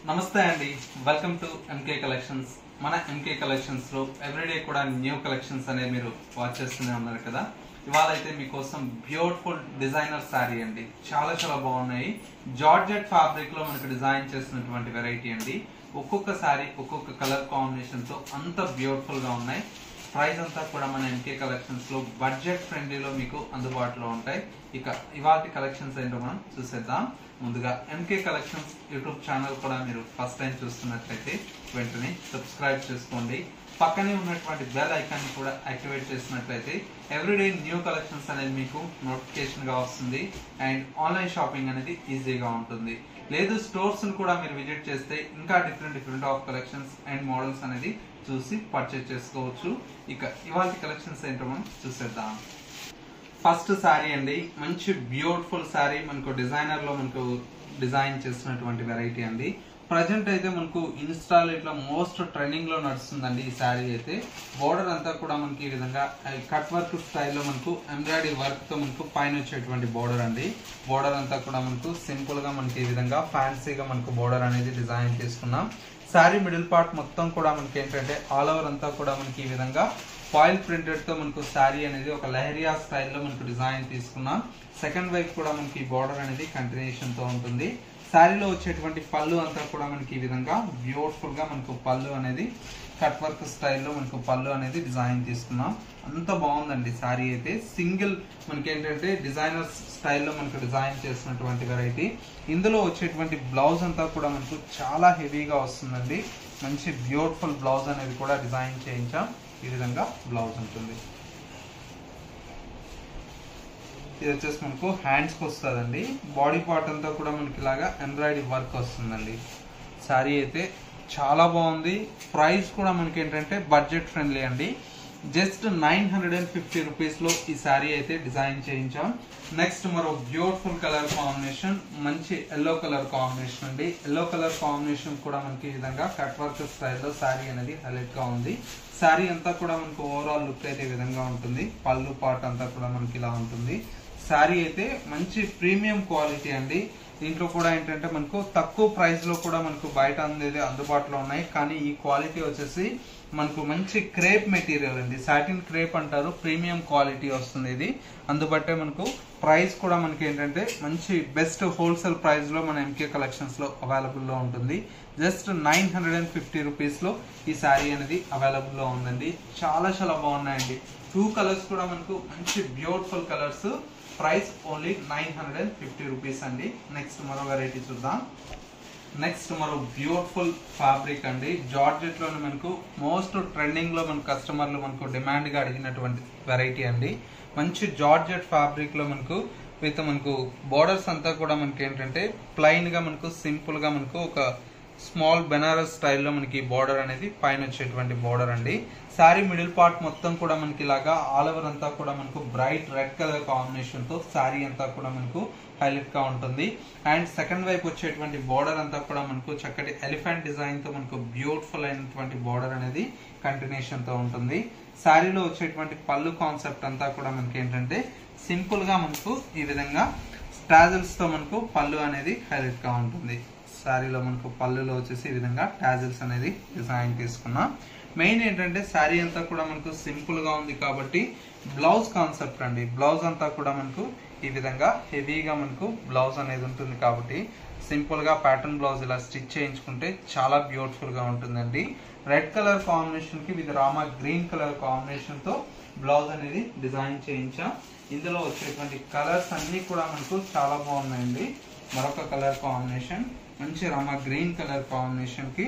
నమస్తే అండి, welcome to MK collections. మన ఎంకే కలెక్షన్స్ లో ఎవ్రీడే కూడా న్యూ కలెక్షన్స్ అనేది మీరు వాచ్ చేస్తూనే ఉన్నారు కదా. ఇవాళ అయితే మీకోసం బ్యూటిఫుల్ డిజైనర్ శారీ అండి, చాలా చాలా బాగున్నాయి. జార్జెట్ ఫ్యాబ్రిక్ లో మనకు డిజైన్ చేసినటువంటి వెరైటీ అండి. ఒక్కొక్క శారీ ఒక్కొక్క కలర్ కాంబినేషన్ తో అంత బ్యూటిఫుల్ గా ఉన్నాయి. ప్రైస్ అంతా కూడా మన ఎంకే కలెక్షన్స్ లో బడ్జెట్ ఫ్రెండ్లీలో మీకు అందుబాటులో ఉంటాయి. ఇక ఇవాటి కలెక్షన్స్ ఏంటో మనం చూసేద్దాం. ముందుగా ఎంకే కలెక్షన్స్ యూట్యూబ్ ఛానల్ కూడా మీరు ఫస్ట్ టైం చూస్తున్నట్లయితే వెంటనే సబ్స్క్రైబ్ చేసుకోండి. పక్కనే ఉన్నటువంటి బెల్ ఐకాన్ ని కూడా యాక్టివేట్ చేసినట్లయితే ఎవ్రీడే న్యూ కలెక్షన్స్ అనేది మీకు నోటిఫికేషన్ గా వస్తుంది అండ్ ఆన్లైన్ షాపింగ్ అనేది ఈజీగా ఉంటుంది. లేదు స్టోర్స్ కూడా మీరు విజిట్ చేస్తే ఇంకా different of collections and models అనేది చూసి పర్చేజ్ చేసుకోవచ్చు. ఇక ఇవాళ కలెక్షన్స్ ఏంటో మనం చూసేద్దాం. ఫస్ట్ శారీ అండి, మంచి బ్యూటిఫుల్ శారీ, మనకు డిజైనర్ లో మనకు డిజైన్ చేసినటువంటి వెరైటీ అండి. ప్రజెంట్ అయితే మనకు ఇన్స్టాల్ ఇట్లా మోస్ట్ ట్రెండింగ్ లో నడుస్తుందండి ఈ శారీ అయితే. బోర్డర్ అంతా కూడా మనకి ఈ విధంగా కట్ వర్క్ స్టైల్లో మనకు ఎంబ్రాయిడరీ వర్క్ తో మనకు పైన వచ్చేటువంటి బోర్డర్ అండి. బోర్డర్ అంతా కూడా మనకు సింపుల్ గా మనకి ఈ విధంగా ఫ్యాన్సీగా మనకు బోర్డర్ అనేది డిజైన్ చేసుకున్నాం. శారీ మిడిల్ పార్ట్ మొత్తం కూడా మనకి ఏంటంటే ఆల్ ఓవర్ అంతా కూడా మనకి ఈ విధంగా ఫాయిల్ ప్రింటెడ్ తో మనకు శారీ అనేది ఒక లహరియా స్టైల్లో మనకు డిజైన్ తీసుకున్నాం. సెకండ్ వైపు కూడా మనకి బోర్డర్ అనేది కంటిన్యూషన్ తో ఉంటుంది. శారీలో వచ్చేటువంటి పళ్ళు అంతా కూడా మనకి ఈ విధంగా బ్యూటిఫుల్ గా మనకు పళ్ళు అనేది కట్ వర్క్ స్టైల్లో మనకు పళ్ళు అనేది డిజైన్ తీసుకున్నాం. అంత బాగుందండి శారీ అయితే. సింగిల్ మనకి ఏంటంటే డిజైనర్ స్టైల్లో మనకు డిజైన్ చేసినటువంటి వెరైటీ. ఇందులో వచ్చేటువంటి బ్లౌజ్ అంతా కూడా మనకు చాలా హెవీగా వస్తుందండి. మంచి బ్యూటిఫుల్ బ్లౌజ్ అనేది కూడా డిజైన్ చేయించాం. ఈ విధంగా బ్లౌజ్ ఉంటుంది. ఇది వచ్చేసి మనకు హ్యాండ్స్ కి వస్తుందండి. బాడీ పార్ట్ అంతా కూడా మనకి ఇలాగా ఎంబ్రాయిడరీ వర్క్ వస్తుందండి. శారీ అయితే చాలా బాగుంది. ప్రైస్ కూడా మనకి ఏంటంటే బడ్జెట్ ఫ్రెండ్లీ అండి. జస్ట్ 950 రూపీస్ లో ఈ శారీ అయితే డిజైన్ చేయించాం. నెక్స్ట్ మరో బ్యూటిఫుల్ కలర్ కాంబినేషన్, మంచి ఎల్లో కలర్ కాంబినేషన్ అండి. ఎల్లో కలర్ కాంబినేషన్ కూడా మనకి ఈ విధంగా కట్ వర్క్ స్టైల్లో శారీ అనేది హైలైట్ గా ఉంది. శారీ అంతా కూడా మనకు ఓవరాల్ లుక్ అయితే ఈ విధంగా ఉంటుంది. పళ్ళు పార్ట్ అంతా కూడా మనకి ఇలా ఉంటుంది. శారీ అయితే మంచి ప్రీమియం క్వాలిటీ అండి. దీంట్లో కూడా ఏంటంటే మనకు తక్కువ ప్రైస్ లో కూడా మనకు బయట అనేది అందుబాటులో ఉన్నాయి. కానీ ఈ క్వాలిటీ వచ్చేసి మనకు మంచి క్రేప్ మెటీరియల్ అండి, సాటిన్ క్రేప్ అంటారు. ప్రీమియం క్వాలిటీ వస్తుంది ఇది. అందుబట్టే మనకు ప్రైస్ కూడా మనకి ఏంటంటే మంచి బెస్ట్ హోల్సేల్ ప్రైస్ లో మన ఎంకే కలెక్షన్స్ లో అవైలబుల్ లో ఉంటుంది. జస్ట్ 950 రూపీస్ లో ఈ శారీ అనేది అవైలబుల్ లో ఉందండి. చాలా చాలా బాగున్నాయండి. 2 కలర్స్ కూడా మనకు మంచి beautiful colours. Price only 950 rupees అండి. నెక్స్ట్ మరో వెరైటీ చూద్దాం. నెక్స్ట్ మరో బ్యూటిఫుల్ ఫ్యాబ్రిక్ అండి. జార్జెట్ లోనే మనకు మోస్ట్ ట్రెండింగ్ లో మన కస్టమర్లు మనకు డిమాండ్ గా అడిగినటువంటి వెరైటీ అండి. మంచి జార్జెట్ ఫ్యాబ్రిక్ లో మనకు విత్ మనకు బోర్డర్స్ అంతా కూడా మనకి ఏంటంటే ప్లెయిన్ గా మనకు సింపుల్ గా మనకు ఒక స్మాల్ బెనారస్ స్టైల్లో మనకి బోర్డర్ అనేది పైన వచ్చేటువంటి బోర్డర్ అండి. శారీ మిడిల్ పార్ట్ మొత్తం కూడా మనకి ఇలాగా ఆల్ ఓవర్ అంతా కూడా మనకు బ్రైట్ రెడ్ కలర్ కాంబినేషన్ తో శారీ అంతా కూడా మనకు హైలైట్ గా ఉంటుంది. అండ్ సెకండ్ వైపు వచ్చేటువంటి బోర్డర్ అంతా కూడా మనకు చక్కటి ఎలిఫెంట్ డిజైన్ తో మనకు బ్యూటిఫుల్ అయినటువంటి బోర్డర్ అనేది కంటిన్యూషన్ తో ఉంటుంది. శారీలో వచ్చేటువంటి పళ్ళు కాన్సెప్ట్ అంతా కూడా మనకి ఏంటంటే సింపుల్ గా మనకు ఈ విధంగా టాజిల్స్ తో మనకు పళ్ళు అనేది హైలైట్ గా ఉంటుంది. శారీలో మనకు పళ్ళులో వచ్చేసి ఈ విధంగా టాజిల్స్ అనేది డిజైన్ తీసుకున్నాం. మెయిన్ ఏంటంటే శారీ అంతా కూడా మనకు సింపుల్ గా ఉంది కాబట్టి బ్లౌజ్ కాన్సెప్ట్ అండి. బ్లౌజ్ అంతా కూడా మనకు ఈ విధంగా హెవీగా మనకు బ్లౌజ్ అనేది ఉంటుంది కాబట్టి సింపుల్ గా ప్యాటర్న్ బ్లౌజ్ ఇలా స్టిచ్ చేయించుకుంటే చాలా బ్యూటిఫుల్ గా ఉంటుందండి. రెడ్ కలర్ కాంబినేషన్ కి with Rama green colour combination తో బ్లౌజ్ అనేది డిజైన్ చేయించాం. ఇందులో వచ్చేటువంటి కలర్స్ అన్ని కూడా మనకు చాలా బాగున్నాయండి. మరొక కలర్ కాంబినేషన్ మంచి రామా గ్రీన్ కలర్ కాంబినేషన్ కి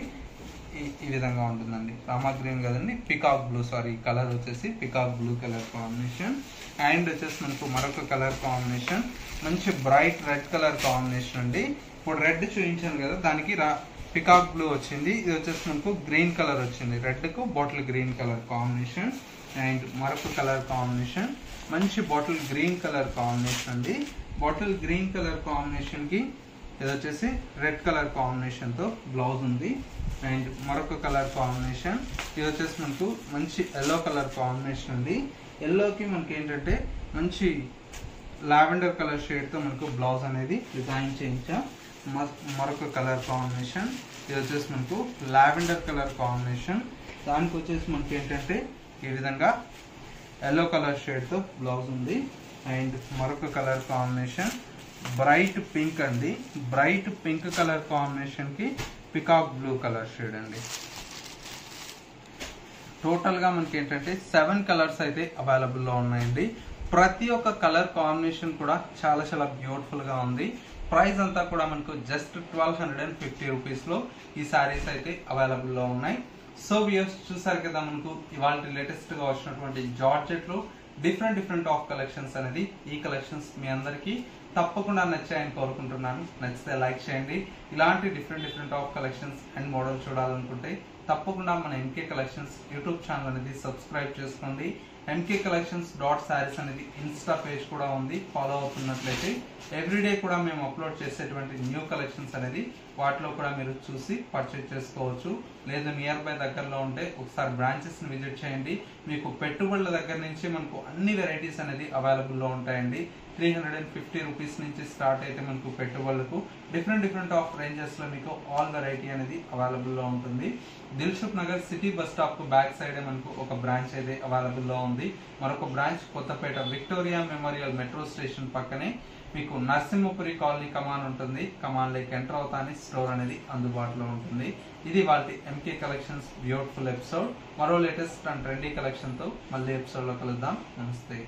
ఈ విధంగా ఉంటుందండి. రామా గ్రీన్ కదండి, పికాక్ బ్లూ, సారీ కలర్ వచ్చేసి peacock blue colour combination. And వచ్చేసి మనకు మరొక కలర్ కాంబినేషన్ మంచి బ్రైట్ రెడ్ కలర్ కాంబినేషన్ అండి. ఇప్పుడు రెడ్ చూపించాను కదా, దానికి పికాక్ బ్లూ వచ్చింది. ఇది వచ్చేసి మనకు గ్రీన్ కలర్ వచ్చింది. రెడ్ కు bottle green colour combination. And మరొక కలర్ కాంబినేషన్ మంచి బాటిల్ గ్రీన్ కలర్ కాంబినేషన్ అండి. బాటిల్ గ్రీన్ కలర్ కాంబినేషన్ కి ఇది వచ్చేసి రెడ్ కలర్ కాంబినేషన్ తో బ్లౌజ్ ఉంది. అండ్ మరొక కలర్ కాంబినేషన్ ఇది వచ్చేసి మనకు మంచి ఎల్లో కలర్ కాంబినేషన్ ఉంది. ఎల్లోకి మనకి ఏంటంటే మంచి లావెండర్ కలర్ షేడ్ తో మనకు బ్లౌజ్ అనేది డిజైన్ చేయించాం. మరొక కలర్ కాంబినేషన్, ఇది వచ్చేసి మనకు లావెండర్ కలర్ కాంబినేషన్. దానికి వచ్చేసి మనకి ఏంటంటే ఈ విధంగా ఎల్లో కలర్ షేడ్తో బ్లౌజ్ ఉంది. అండ్ మరొక కలర్ కాంబినేషన్ బ్రైట్ పింక్ అండి. బ్రైట్ పింక్ కలర్ కాంబినేషన్కి పికాక్ బ్లూ కలర్ షేడ్ అండి. టోటల్గా మనకి ఏంటంటే 7 కలర్స్ అయితే అవైలబుల్లో ఉన్నాయండి. ప్రతి ఒక్క కలర్ కాంబినేషన్ కూడా చాలా చాలా బ్యూటిఫుల్గా ఉంది. ప్రైస్ అంతా కూడా మనకు జస్ట్ 1250 రూపీస్లో ఈ శారీస్ అయితే అవైలబుల్లో ఉన్నాయి. సో వ్యూయర్స్ చూసారు కదా, మనకు ఇవాళ లేటెస్ట్గా వచ్చినటువంటి జార్జెట్లో డిఫరెంట్ ఆఫ్ కలెక్షన్స్ అనేది. ఈ కలెక్షన్స్ మీ అందరికీ తప్పకుండా నచ్చాయని కోరుకుంటున్నాను. నచ్చితే లైక్ చేయండి. ఇలాంటి different of collections and model చూడాలనుకుంటే తప్పకుండా మన ఎంకే కలెక్షన్స్ యూట్యూబ్ ఛానల్ అనేది సబ్స్క్రైబ్ చేసుకోండి. ఎంకే కలెక్షన్స్ .sarees అనేది ఇన్స్టా పేజ్ కూడా ఉంది. ఫాలో అవుతున్నట్లయితే ఎవ్రీడే కూడా మేము అప్లోడ్ చేసేటువంటి న్యూ కలెక్షన్స్ అనేది వాటిలో కూడా మీరు చూసి పర్చేజ్ చేసుకోవచ్చు. లేదా నియర్ బై దగ్గరలో ఉంటే ఒకసారి బ్రాంచెస్ని విజిట్ చేయండి. మీకు పెట్టుబడుల దగ్గర నుంచి మనకు అన్ని వెరైటీస్ అనేది అవైలబుల్లో ఉంటాయండి. 350 రూపీస్ నుంచి స్టార్ట్ అయితే మనకు పెట్టుబడులకు డిఫరెంట్ ఆఫ్ రేంజెస్లో మీకు ఆల్ వెరైటీ అనేది అవైలబుల్లో ఉంటుంది. Dilsukhnagar city bus stop back సైడే మనకు ఒక బ్రాంచ్ అయితే అవైలబుల్లో ఉంది. మరొక branch Kothapet Victoria Memorial metro station పక్కనే మీకు నరసింహపురి కాలనీ కమాన్ ఉంటుంది. కమాన్లోకి ఎంటర్ అవుతానే స్టోర్ అనేది అందుబాటులో ఉంటుంది. ఇది వాటి ఎంకే కలెక్షన్స్ బ్యూటిఫుల్ ఎపిసోడ్. మరో లేటెస్ట్ అండ్ ట్రెండీ కలెక్షన్తో మళ్ళీ ఎపిసోడ్లో కలుద్దాం. నమస్తే.